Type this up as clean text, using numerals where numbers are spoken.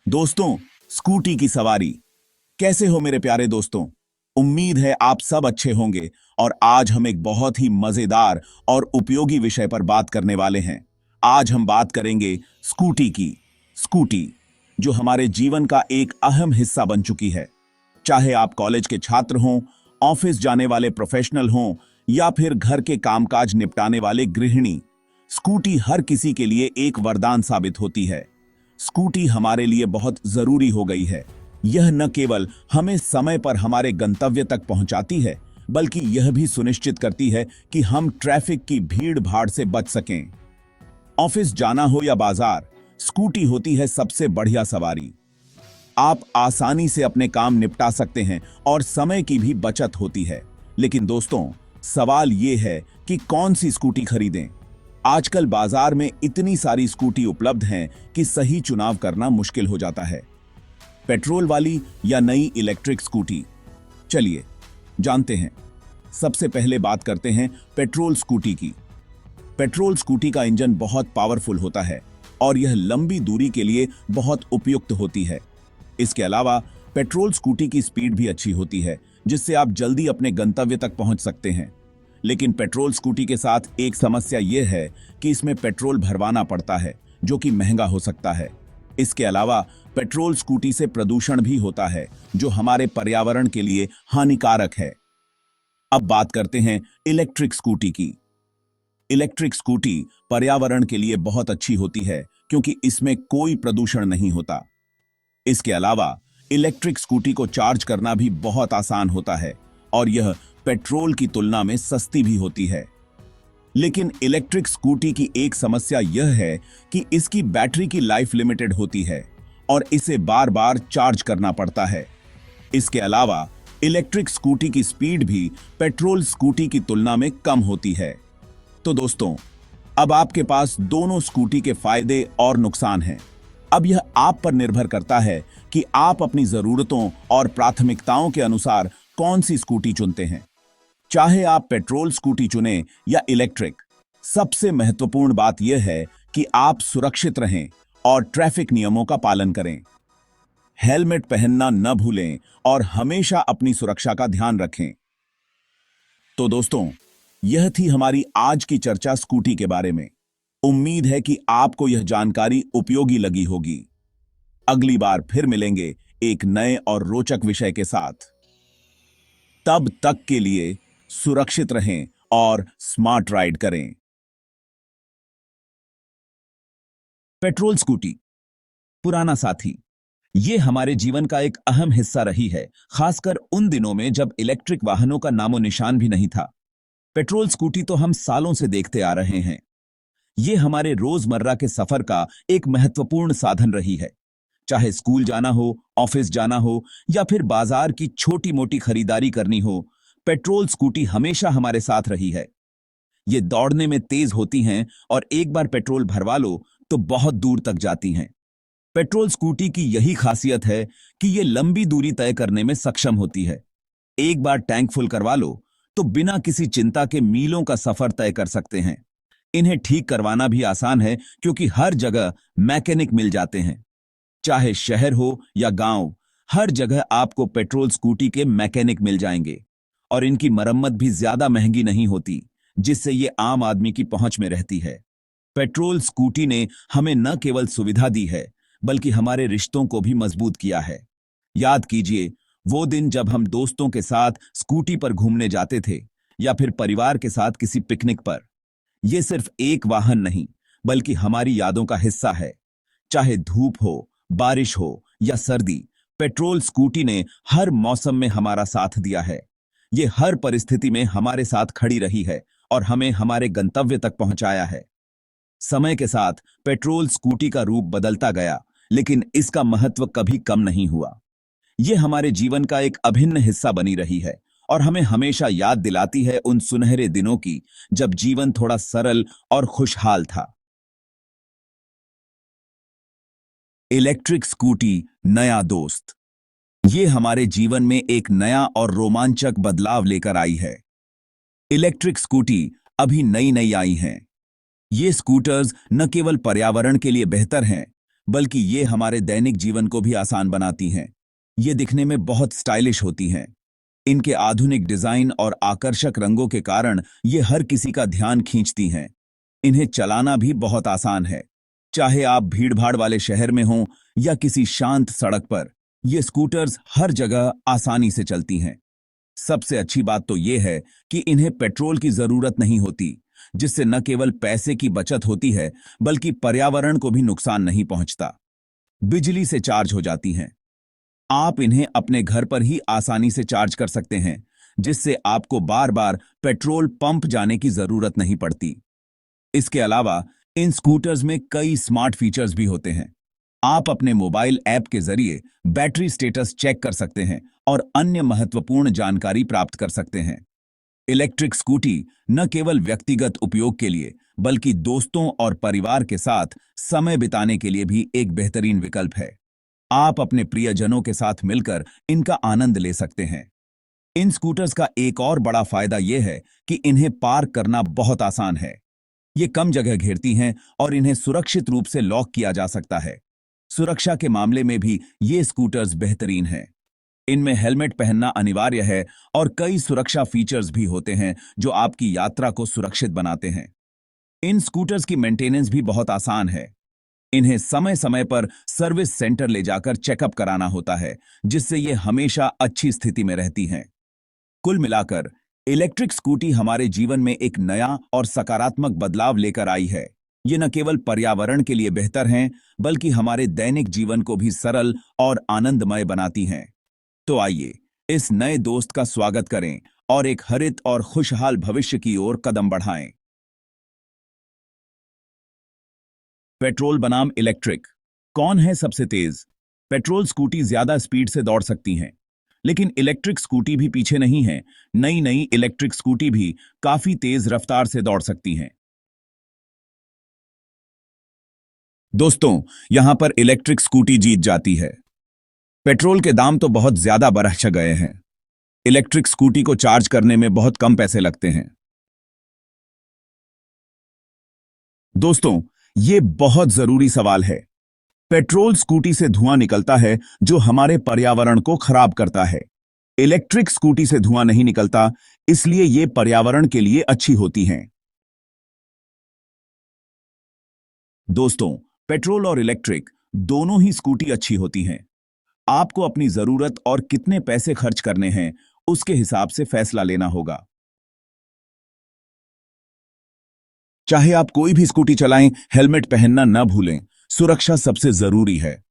दोस्तों, स्कूटी की सवारी। कैसे हो मेरे प्यारे दोस्तों? उम्मीद है आप सब अच्छे होंगे। और आज हम एक बहुत ही मजेदार और उपयोगी विषय पर बात करने वाले हैं। आज हम बात करेंगे स्कूटी की। स्कूटी जो हमारे जीवन का एक अहम हिस्सा बन चुकी है। चाहे आप कॉलेज के छात्र हों, ऑफिस जाने वाले प्रोफेशनल हों, या फिर घर के कामकाज निपटाने वाले गृहिणी, स्कूटी हर किसी के लिए एक वरदान साबित होती है। स्कूटी हमारे लिए बहुत जरूरी हो गई है। यह न केवल हमें समय पर हमारे गंतव्य तक पहुंचाती है, बल्कि यह भी सुनिश्चित करती है कि हम ट्रैफिक की भीड़ भाड़ से बच सकें। ऑफिस जाना हो या बाजार, स्कूटी होती है सबसे बढ़िया सवारी। आप आसानी से अपने काम निपटा सकते हैं और समय की भी बचत होती है। लेकिन दोस्तों, सवाल यह है कि कौन सी स्कूटी खरीदें। आजकल बाजार में इतनी सारी स्कूटी उपलब्ध हैं कि सही चुनाव करना मुश्किल हो जाता है। पेट्रोल वाली या नई इलेक्ट्रिक स्कूटी, चलिए जानते हैं। सबसे पहले बात करते हैं पेट्रोल स्कूटी की। पेट्रोल स्कूटी का इंजन बहुत पावरफुल होता है और यह लंबी दूरी के लिए बहुत उपयुक्त होती है। इसके अलावा पेट्रोल स्कूटी की स्पीड भी अच्छी होती है, जिससे आप जल्दी अपने गंतव्य तक पहुंच सकते हैं। लेकिन पेट्रोल स्कूटी के साथ एक समस्या यह है कि इसमें पेट्रोल भरवाना पड़ता है, जो कि महंगा हो सकता है। इसके अलावा पेट्रोल स्कूटी से प्रदूषण भी होता है, जो हमारे पर्यावरण के लिए हानिकारक है। अब बात करते हैं इलेक्ट्रिक स्कूटी की। इलेक्ट्रिक स्कूटी पर्यावरण के लिए बहुत अच्छी होती है, क्योंकि इसमें कोई प्रदूषण नहीं होता। इसके अलावा इलेक्ट्रिक स्कूटी को चार्ज करना भी बहुत आसान होता है और यह पेट्रोल की तुलना में सस्ती भी होती है। लेकिन इलेक्ट्रिक स्कूटी की एक समस्या यह है कि इसकी बैटरी की लाइफ लिमिटेड होती है और इसे बार बार चार्ज करना पड़ता है। इसके अलावा इलेक्ट्रिक स्कूटी की स्पीड भी पेट्रोल स्कूटी की तुलना में कम होती है। तो दोस्तों, अब आपके पास दोनों स्कूटी के फायदे और नुकसान हैं। अब यह आप पर निर्भर करता है कि आप अपनी जरूरतों और प्राथमिकताओं के अनुसार कौन सी स्कूटी चुनते हैं। चाहे आप पेट्रोल स्कूटी चुनें या इलेक्ट्रिक, सबसे महत्वपूर्ण बात यह है कि आप सुरक्षित रहें और ट्रैफिक नियमों का पालन करें। हेलमेट पहनना न भूलें और हमेशा अपनी सुरक्षा का ध्यान रखें। तो दोस्तों, यह थी हमारी आज की चर्चा स्कूटी के बारे में। उम्मीद है कि आपको यह जानकारी उपयोगी लगी होगी। अगली बार फिर मिलेंगे एक नए और रोचक विषय के साथ। तब तक के लिए सुरक्षित रहें और स्मार्ट राइड करें। पेट्रोल स्कूटी, पुराना साथी। ये हमारे जीवन का एक अहम हिस्सा रही है, खासकर उन दिनों में जब इलेक्ट्रिक वाहनों का नामो निशान भी नहीं था। पेट्रोल स्कूटी तो हम सालों से देखते आ रहे हैं। ये हमारे रोजमर्रा के सफर का एक महत्वपूर्ण साधन रही है। चाहे स्कूल जाना हो, ऑफिस जाना हो या फिर बाजार की छोटी मोटी खरीदारी करनी हो, पेट्रोल स्कूटी हमेशा हमारे साथ रही है। ये दौड़ने में तेज होती हैं और एक बार पेट्रोल भरवा लो तो बहुत दूर तक जाती हैं। पेट्रोल स्कूटी की यही खासियत है कि ये लंबी दूरी तय करने में सक्षम होती है। एक बार टैंक फुल करवा लो तो बिना किसी चिंता के मीलों का सफर तय कर सकते हैं। इन्हें ठीक करवाना भी आसान है, क्योंकि हर जगह मैकेनिक मिल जाते हैं। चाहे शहर हो या गांव, हर जगह आपको पेट्रोल स्कूटी के मैकेनिक मिल जाएंगे और इनकी मरम्मत भी ज्यादा महंगी नहीं होती, जिससे ये आम आदमी की पहुंच में रहती है। पेट्रोल स्कूटी ने हमें न केवल सुविधा दी है, बल्कि हमारे रिश्तों को भी मजबूत किया है। याद कीजिए वो दिन जब हम दोस्तों के साथ स्कूटी पर घूमने जाते थे या फिर परिवार के साथ किसी पिकनिक पर। यह सिर्फ एक वाहन नहीं, बल्कि हमारी यादों का हिस्सा है। चाहे धूप हो, बारिश हो या सर्दी, पेट्रोल स्कूटी ने हर मौसम में हमारा साथ दिया है। ये हर परिस्थिति में हमारे साथ खड़ी रही है और हमें हमारे गंतव्य तक पहुंचाया है। समय के साथ पेट्रोल स्कूटी का रूप बदलता गया, लेकिन इसका महत्व कभी कम नहीं हुआ। यह हमारे जीवन का एक अभिन्न हिस्सा बनी रही है और हमें हमेशा याद दिलाती है उन सुनहरे दिनों की, जब जीवन थोड़ा सरल और खुशहाल था। इलेक्ट्रिक स्कूटी, नया दोस्त। ये हमारे जीवन में एक नया और रोमांचक बदलाव लेकर आई है। इलेक्ट्रिक स्कूटी अभी नई नई आई हैं। ये स्कूटर्स न केवल पर्यावरण के लिए बेहतर हैं, बल्कि ये हमारे दैनिक जीवन को भी आसान बनाती हैं। ये दिखने में बहुत स्टाइलिश होती हैं। इनके आधुनिक डिजाइन और आकर्षक रंगों के कारण ये हर किसी का ध्यान खींचती हैं। इन्हें चलाना भी बहुत आसान है। चाहे आप भीड़भाड़ वाले शहर में हों या किसी शांत सड़क पर, ये स्कूटर्स हर जगह आसानी से चलती हैं। सबसे अच्छी बात तो ये है कि इन्हें पेट्रोल की जरूरत नहीं होती, जिससे न केवल पैसे की बचत होती है, बल्कि पर्यावरण को भी नुकसान नहीं पहुंचता। बिजली से चार्ज हो जाती हैं। आप इन्हें अपने घर पर ही आसानी से चार्ज कर सकते हैं, जिससे आपको बार बार पेट्रोल पंप जाने की जरूरत नहीं पड़ती। इसके अलावा इन स्कूटर्स में कई स्मार्ट फीचर्स भी होते हैं। आप अपने मोबाइल ऐप के जरिए बैटरी स्टेटस चेक कर सकते हैं और अन्य महत्वपूर्ण जानकारी प्राप्त कर सकते हैं। इलेक्ट्रिक स्कूटी न केवल व्यक्तिगत उपयोग के लिए, बल्कि दोस्तों और परिवार के साथ समय बिताने के लिए भी एक बेहतरीन विकल्प है। आप अपने प्रियजनों के साथ मिलकर इनका आनंद ले सकते हैं। इन स्कूटर्स का एक और बड़ा फायदा यह है कि इन्हें पार्क करना बहुत आसान है। ये कम जगह घेरती हैं और इन्हें सुरक्षित रूप से लॉक किया जा सकता है। सुरक्षा के मामले में भी ये स्कूटर्स बेहतरीन हैं। इनमें हेलमेट पहनना अनिवार्य है और कई सुरक्षा फीचर्स भी होते हैं जो आपकी यात्रा को सुरक्षित बनाते हैं। इन स्कूटर्स की मेंटेनेंस भी बहुत आसान है। इन्हें समय समय पर सर्विस सेंटर ले जाकर चेकअप कराना होता है, जिससे ये हमेशा अच्छी स्थिति में रहती हैं। कुल मिलाकर इलेक्ट्रिक स्कूटी हमारे जीवन में एक नया और सकारात्मक बदलाव लेकर आई है। ये न केवल पर्यावरण के लिए बेहतर हैं, बल्कि हमारे दैनिक जीवन को भी सरल और आनंदमय बनाती हैं। तो आइए इस नए दोस्त का स्वागत करें और एक हरित और खुशहाल भविष्य की ओर कदम बढ़ाएं। पेट्रोल बनाम इलेक्ट्रिक, कौन है सबसे तेज? पेट्रोल स्कूटी ज्यादा स्पीड से दौड़ सकती हैं, लेकिन इलेक्ट्रिक स्कूटी भी पीछे नहीं है। नई नई इलेक्ट्रिक स्कूटी भी काफी तेज रफ्तार से दौड़ सकती हैं। दोस्तों, यहां पर इलेक्ट्रिक स्कूटी जीत जाती है। पेट्रोल के दाम तो बहुत ज्यादा बढ़ गए हैं। इलेक्ट्रिक स्कूटी को चार्ज करने में बहुत कम पैसे लगते हैं। दोस्तों, ये बहुत जरूरी सवाल है। पेट्रोल स्कूटी से धुआं निकलता है जो हमारे पर्यावरण को खराब करता है। इलेक्ट्रिक स्कूटी से धुआं नहीं निकलता, इसलिए ये पर्यावरण के लिए अच्छी होती हैं। दोस्तों, पेट्रोल और इलेक्ट्रिक दोनों ही स्कूटी अच्छी होती हैं। आपको अपनी जरूरत और कितने पैसे खर्च करने हैं, उसके हिसाब से फैसला लेना होगा। चाहे आप कोई भी स्कूटी चलाएं, हेलमेट पहनना न भूलें। सुरक्षा सबसे जरूरी है।